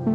G'day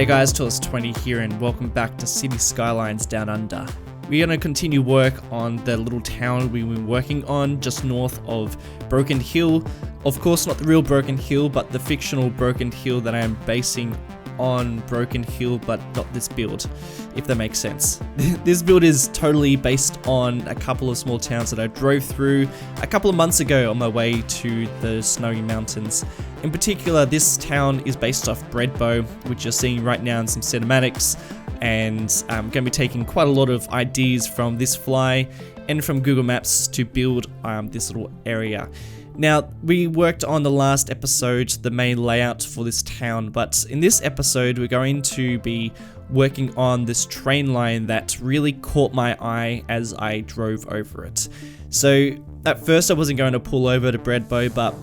guys, Tours20 here and welcome back to Cities Skylines Down Under. We're going to continue work on the little town we've been working on just north of Broken Hill. Of course not the real Broken Hill, but the fictional Broken Hill that I am basing on Broken Hill, but not this build, if that makes sense. This build is totally based on a couple of small towns that I drove through a couple of months ago on my way to the snowy mountains. In particular, this town is based off Breadbow, which you're seeing right now in some cinematics, and I'm going to be taking quite a lot of ideas from this fly and from Google Maps to build this little area. Now, we worked on the last episode, the main layout for this town, but in this episode we're going to be working on this train line that really caught my eye as I drove over it. So at first I wasn't going to pull over to Breadbow, but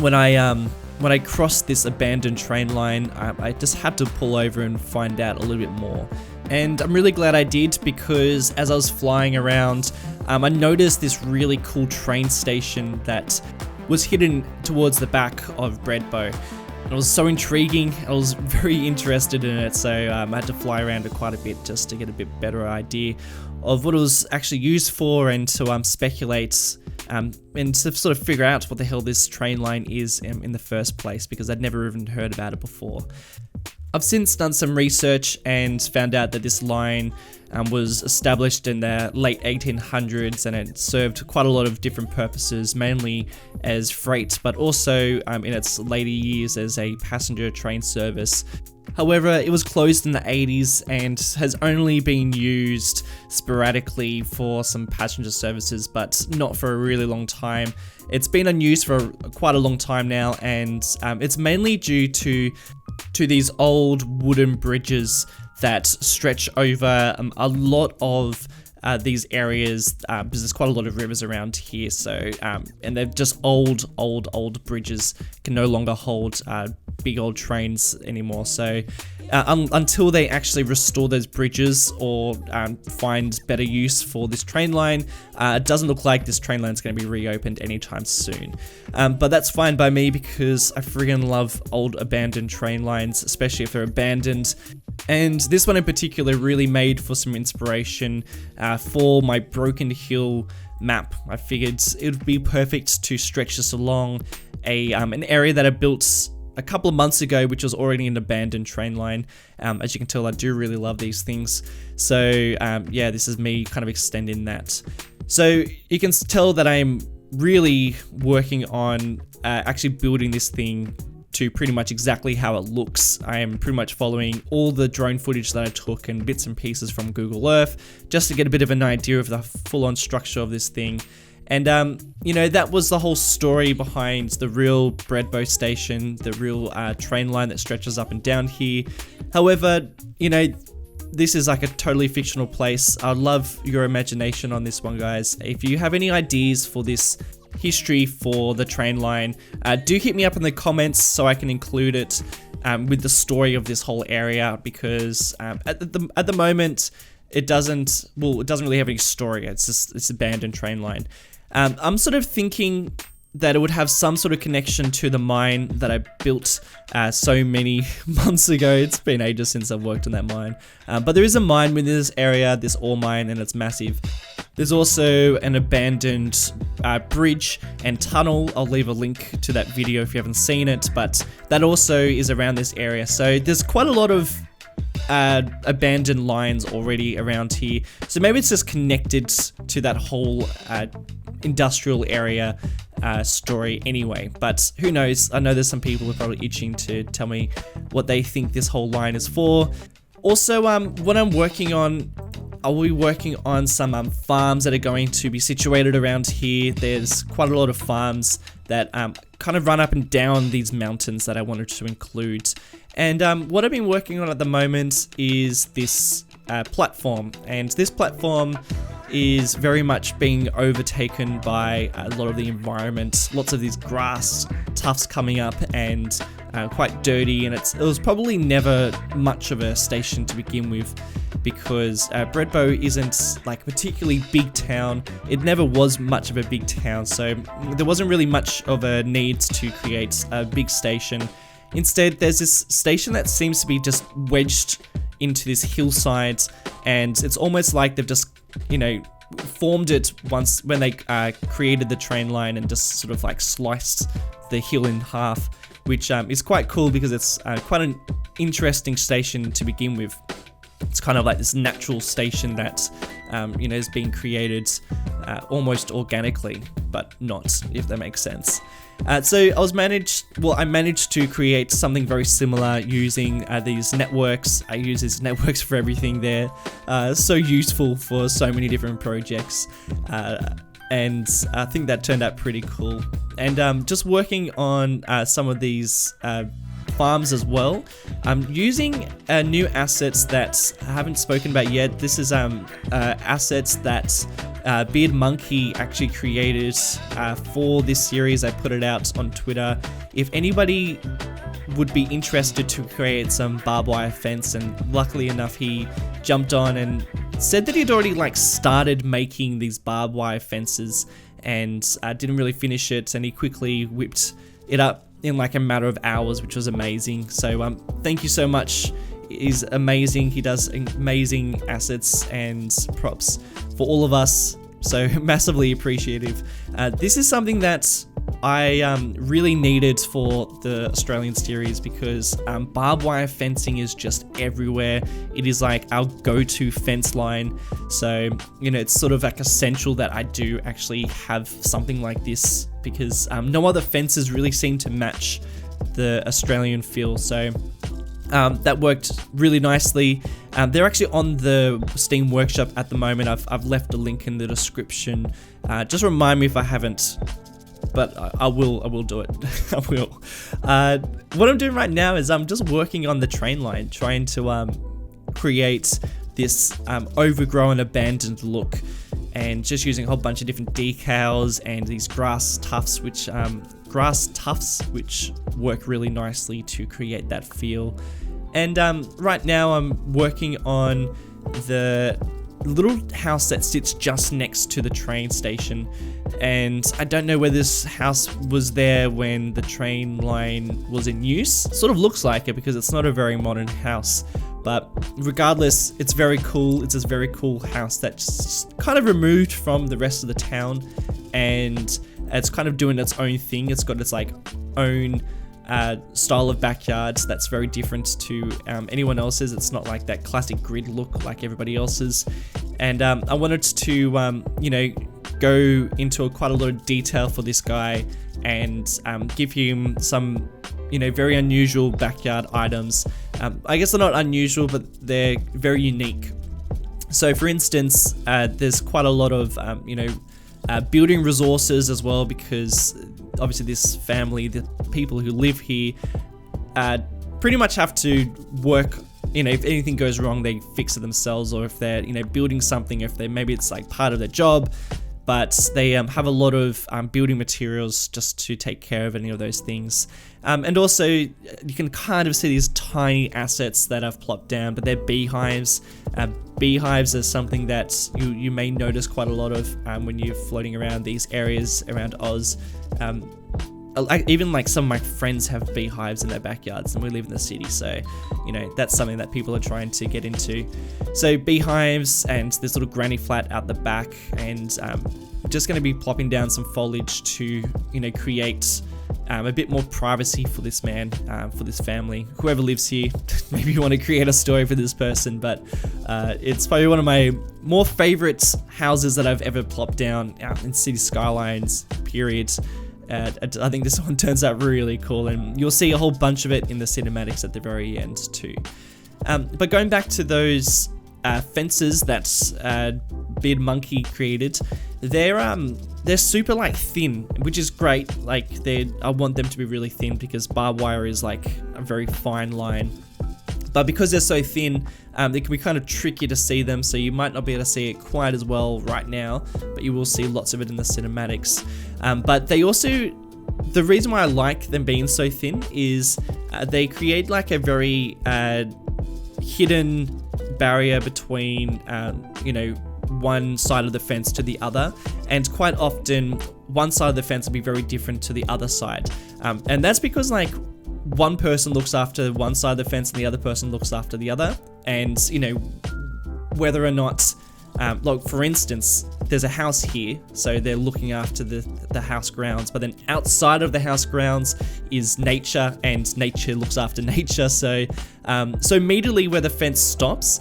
when I crossed this abandoned train line, I just had to pull over and find out a little bit more. And I'm really glad I did, because as I was flying around, I noticed this really cool train station that was hidden towards the back of Breadbow. It was so intriguing, I was very interested in it, so I had to fly around it quite a bit just to get a bit better idea of what it was actually used for, and to speculate and to sort of figure out what the hell this train line is in the first place, because I'd never even heard about it before. I've since done some research and found out that this line was established in the late 1800s, and it served quite a lot of different purposes, mainly as freight, but also in its later years as a passenger train service. However, it was closed in the 80s and has only been used sporadically for some passenger services, but not for a really long time. It's been unused for quite a long time now, and it's mainly due to these old wooden bridges that stretch over a lot of these areas, because there's quite a lot of rivers around here, so and they're just old bridges, can no longer hold big old trains anymore. So until they actually restore those bridges or find better use for this train line, it doesn't look like this train line is going to be reopened anytime soon. But that's fine by me, because I friggin' love old abandoned train lines, especially if they're abandoned. And this one in particular really made for some inspiration for my Broken Hill map. I figured it would be perfect to stretch this along an area that I built a couple of months ago, which was already an abandoned train line. As you can tell, I do really love these things. So yeah, this is me kind of extending that. So you can tell that I'm really working on actually building this thing to pretty much exactly how it looks. I am pretty much following all the drone footage that I took and bits and pieces from Google Earth, just to get a bit of an idea of the full-on structure of this thing. And you know, that was the whole story behind the real Breadbow station, the real train line that stretches up and down here. However, you know, this is like a totally fictional place. I'd love your imagination on this one, guys. If you have any ideas for this history for the train line, do hit me up in the comments so I can include it with the story of this whole area, because at the moment it doesn't really have any story. It's abandoned train line. I'm sort of thinking that it would have some sort of connection to the mine that I built so many months ago. It's been ages since I've worked on that mine, but there is a mine within this area, this ore mine, and it's massive. There's also an abandoned bridge and tunnel. I'll leave a link to that video if you haven't seen it, but that also is around this area. So there's quite a lot of abandoned lines already around here. So maybe it's just connected to that whole industrial area story anyway, but who knows. I know there's some people who are probably itching to tell me what they think this whole line is for. Also, what I'm working on, I'll be working on some farms that are going to be situated around here. There's quite a lot of farms that kind of run up and down these mountains that I wanted to include. And what I've been working on at the moment is this platform, and this platform is very much being overtaken by a lot of the environment, lots of these grass tufts coming up and quite dirty, and it was probably never much of a station to begin with, because Breadbow isn't like a particularly big town. It never was much of a big town, so there wasn't really much of a need to create a big station. Instead, there's this station that seems to be just wedged into this hillside, and it's almost like they've just, formed it once when they created the train line and just sort of like sliced the hill in half, which is quite cool because it's quite an interesting station to begin with. It's kind of like this natural station that, is being created almost organically, but not, if that makes sense. So I managed to create something very similar using these networks. I use these networks for everything. They're so useful for so many different projects. And I think that turned out pretty cool. And just working on some of these farms as well. I'm using new assets that I haven't spoken about yet. This is assets that Beard Monkey actually created for this series. I put it out on Twitter. If anybody would be interested to create some barbed wire fence, and luckily enough he jumped on and said that he'd already started making these barbed wire fences and didn't really finish it, and he quickly whipped it up in a matter of hours, which was amazing. So thank you so much. He's amazing. He does amazing assets and props for all of us, so massively appreciative. This is something that I really needed for the Australian series, because barbed wire fencing is just everywhere. It is our go-to fence line, so it's sort of essential that I do actually have something like this, because no other fences really seem to match the Australian feel. So that worked really nicely. They're actually on the Steam Workshop at the moment. I've left a link in the description. Just remind me if I haven't, but I will do it. I will. What I'm doing right now is I'm just working on the train line, trying to create this overgrown, abandoned look, and just using a whole bunch of different decals and these grass tufts, which work really nicely to create that feel. And right now I'm working on the little house that sits just next to the train station, and I don't know whether this house was there when the train line was in use. Sort of looks like it because it's not a very modern house, but regardless, it's very cool. It's this very cool house that's kind of removed from the rest of the town, and it's kind of doing its own thing. It's got its own style of backyards that's very different to anyone else's. It's not like that classic grid look like everybody else's. And I wanted to, go into quite a lot of detail for this guy and give him some, very unusual backyard items. I guess they're not unusual, but they're very unique. So for instance, there's quite a lot of, building resources as well, because obviously this family, the people who live here, pretty much have to work. If anything goes wrong, they fix it themselves, or if they're building something, if maybe it's part of their job, but they have a lot of building materials just to take care of any of those things. And also you can kind of see these tiny assets that I've plopped down, but they're beehives. Beehives are something that you may notice quite a lot of when you're floating around these areas around Oz. Even some of my friends have beehives in their backyards, and we live in the city, so that's something that people are trying to get into. So beehives and this little granny flat out the back, and just going to be plopping down some foliage to create a bit more privacy for this man, for this family, whoever lives here. Maybe you want to create a story for this person, but it's probably one of my more favorite houses that I've ever plopped down out in Cities Skylines, period. I think this one turns out really cool, and you'll see a whole bunch of it in the cinematics at the very end too. But going back to those fences that Beard Monkey created, they're super thin, which is great. I want them to be really thin because barbed wire is a very fine line. But because they're so thin, they can be kind of tricky to see them, so you might not be able to see it quite as well right now, but you will see lots of it in the cinematics. But they also the reason why I like them being so thin is they create like a very hidden barrier between, one side of the fence to the other, and quite often one side of the fence will be very different to the other side, and that's because like one person looks after one side of the fence and the other person looks after the other, and whether or not like for instance, there's a house here, so they're looking after the house grounds, but then outside of the house grounds is nature, and nature looks after nature. So immediately where the fence stops,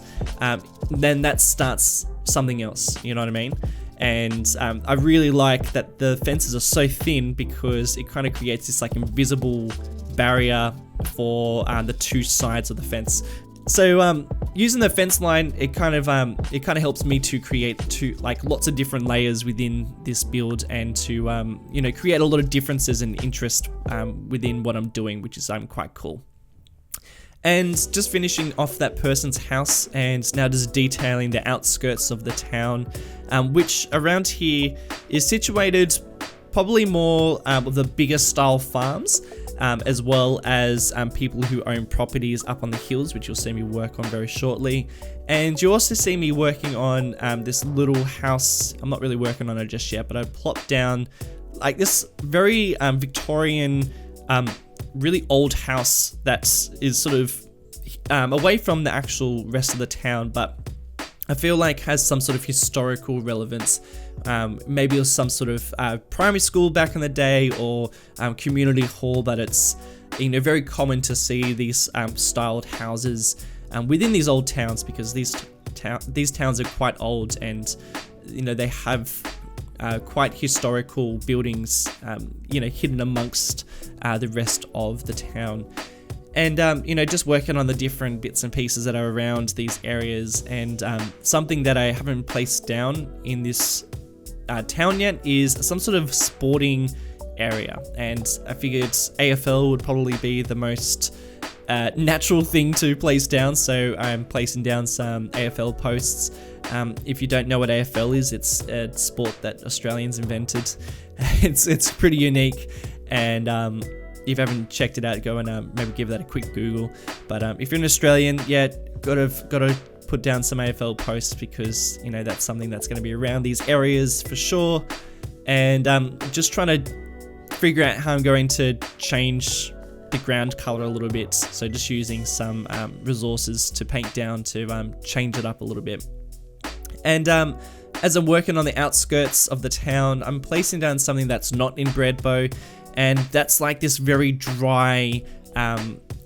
then that starts something else. You know what I mean? And I really like that the fences are so thin because it kind of creates this like invisible barrier for the two sides of the fence. So using the fence line, it kind of helps me to create lots of different layers within this build, and to create a lot of differences and interest within what I'm doing, which is quite cool. And just finishing off that person's house, and now just detailing the outskirts of the town, which around here is situated probably more of the bigger style farms, as well as people who own properties up on the hills, which you'll see me work on very shortly. And you also see me working on this little house. I'm not really working on it just yet, but I plopped down like this very Victorian, really old house that is sort of away from the actual rest of the town, but I feel like has some sort of historical relevance. Maybe it was some sort of primary school back in the day, or community hall, but it's very common to see these styled houses within these old towns, because these towns are quite old, and they have quite historical buildings hidden amongst the rest of the town. And just working on the different bits and pieces that are around these areas. And something that I haven't placed down in this town yet is some sort of sporting area, and I figured AFL would probably be the most natural thing to place down, so I'm placing down some AFL posts. If you don't know what AFL is, it's a sport that Australians invented. It's pretty unique, and if you haven't checked it out, go and maybe give that a quick Google. But if you're an Australian, gotta put down some AFL posts, because that's something that's going to be around these areas for sure. And just trying to figure out how I'm going to change the ground color a little bit. So just using some resources to paint down to change it up a little bit. And as I'm working on the outskirts of the town, I'm placing down something that's not in Breadbow, and that's like this very dry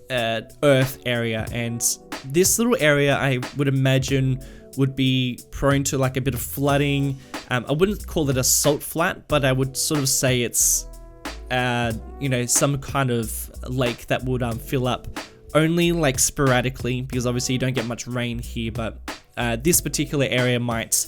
earth area. And this little area, I would imagine, would be prone to like a bit of flooding. I wouldn't call it a salt flat, but I would sort of say it's some kind of lake that would fill up only like sporadically, because obviously you don't get much rain here. But this particular area might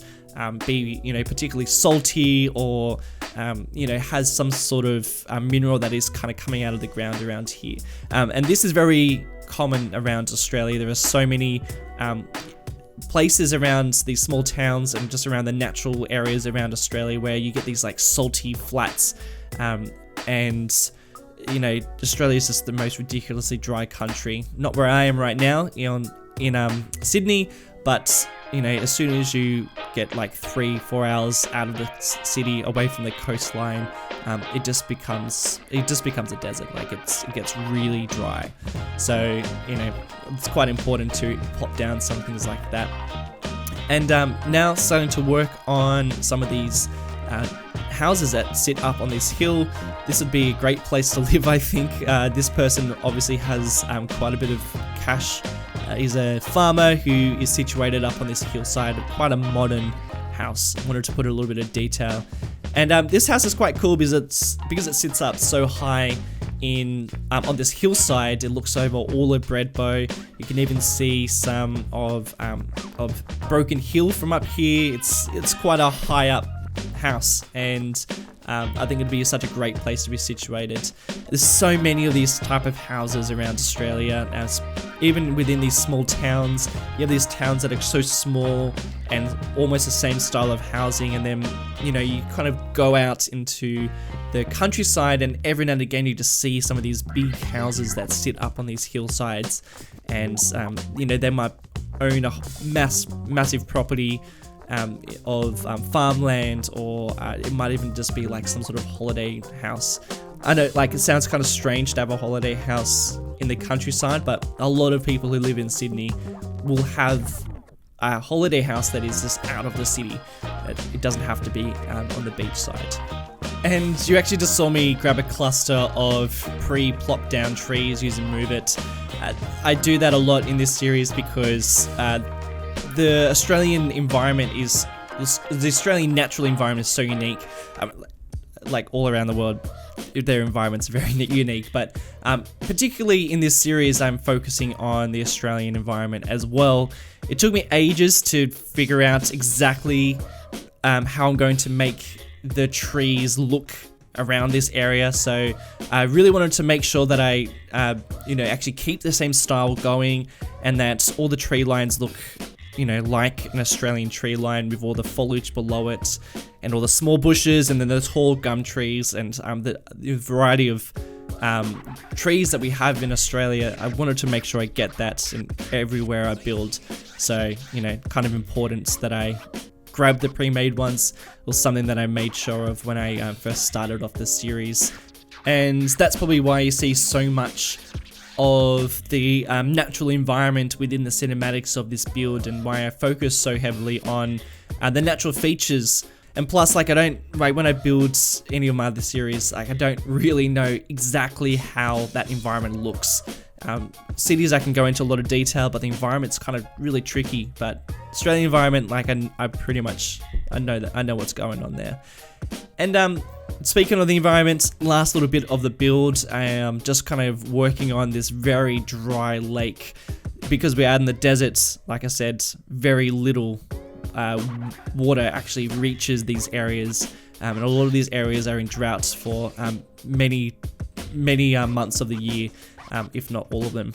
be particularly salty, or has some sort of mineral that is kind of coming out of the ground around here. And this is very common around Australia. There are so many places around these small towns and just around the natural areas around Australia where you get these like salty flats, and Australia is just the most ridiculously dry country. Not where I am right now in Sydney, but as soon as you get like 3-4 hours out of the city, away from the coastline, it just becomes a desert. Like it gets really dry. So it's quite important to plop down some things like that. And now starting to work on some of these houses that sit up on this hill. This would be a great place to live, I think. This person obviously has quite a bit of cash. He's a farmer who is situated up on this hillside, quite a modern house. I wanted to put a little bit of detail. And this house is quite cool because it sits up so high on this hillside. It looks over all of Breadbow. You can even see some of Broken Hill from up here. It's quite a high up house, and I think it'd be such a great place to be situated. There's so many of these type of houses around Australia, even within these small towns, you have these towns that are so small and almost the same style of housing, and then, you know, you kind of go out into the countryside, and every now and again you just see some of these big houses that sit up on these hillsides, and you know, they might own a massive property of farmland, or it might even just be like some sort of holiday house. I know, like, it sounds kind of strange to have a holiday house in the countryside, but a lot of people who live in Sydney will have a holiday house that is just out of the city. It doesn't have to be on the beach side. And you actually just saw me grab a cluster of pre-plopped down trees using Move It. I do that a lot in this series because the Australian environment the Australian natural environment is so unique. Like all around the world, their environment's very unique, but particularly in this series, I'm focusing on the Australian environment as well. It took me ages to figure out exactly how I'm going to make the trees look around this area, so I really wanted to make sure that I actually keep the same style going, and that all the tree lines look, you know, like an Australian tree line, with all the foliage below it and all the small bushes and then the tall gum trees and the variety of trees that we have in Australia. I wanted to make sure I get that in everywhere I build. So, you know, kind of important that I grab the pre-made ones was something that I made sure of when I first started off this series. And that's probably why you see so much of the natural environment within the cinematics of this build, and why I focus so heavily on the natural features. And plus, like, when I build any of my other series, like, I don't really know exactly how that environment looks. Cities, I can go into a lot of detail, but the environment's kind of really tricky. But Australian environment, like, I pretty much, I know what's going on there. And speaking of the environment, last little bit of the build, I am just kind of working on this very dry lake, because we are in the deserts. Like I said, very little water actually reaches these areas, and a lot of these areas are in droughts for many months of the year, if not all of them,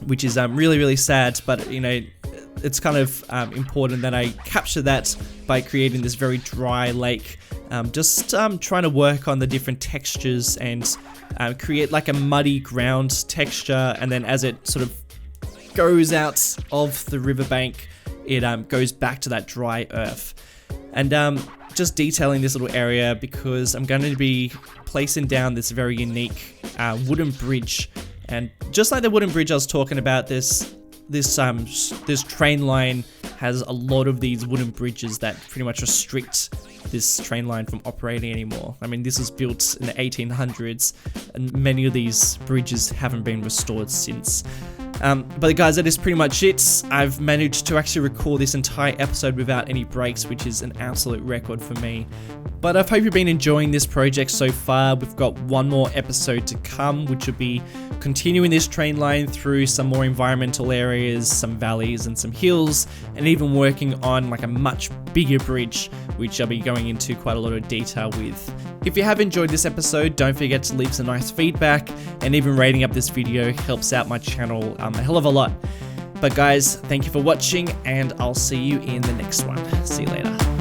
which is really sad. But, you know, it's kind of important that I capture that by creating this very dry lake. Just trying to work on the different textures and create like a muddy ground texture, and then as it sort of goes out of the riverbank, it goes back to that dry earth. And just detailing this little area, because I'm going to be placing down this very unique wooden bridge. And just like the wooden bridge I was talking about, this train line has a lot of these wooden bridges that pretty much restrict this train line from operating anymore. I mean, this was built in the 1800s, and many of these bridges haven't been restored since. But guys, that is pretty much it. I've managed to actually record this entire episode without any breaks, which is an absolute record for me. But I hope you've been enjoying this project so far. We've got one more episode to come, which will be continuing this train line through some more environmental areas, some valleys and some hills, and even working on like a much bigger bridge, which I'll be going into quite a lot of detail with. If you have enjoyed this episode, don't forget to leave some nice feedback, and even rating up this video helps out my channel a hell of a lot. But guys, thank you for watching, and I'll see you in the next one. See you later.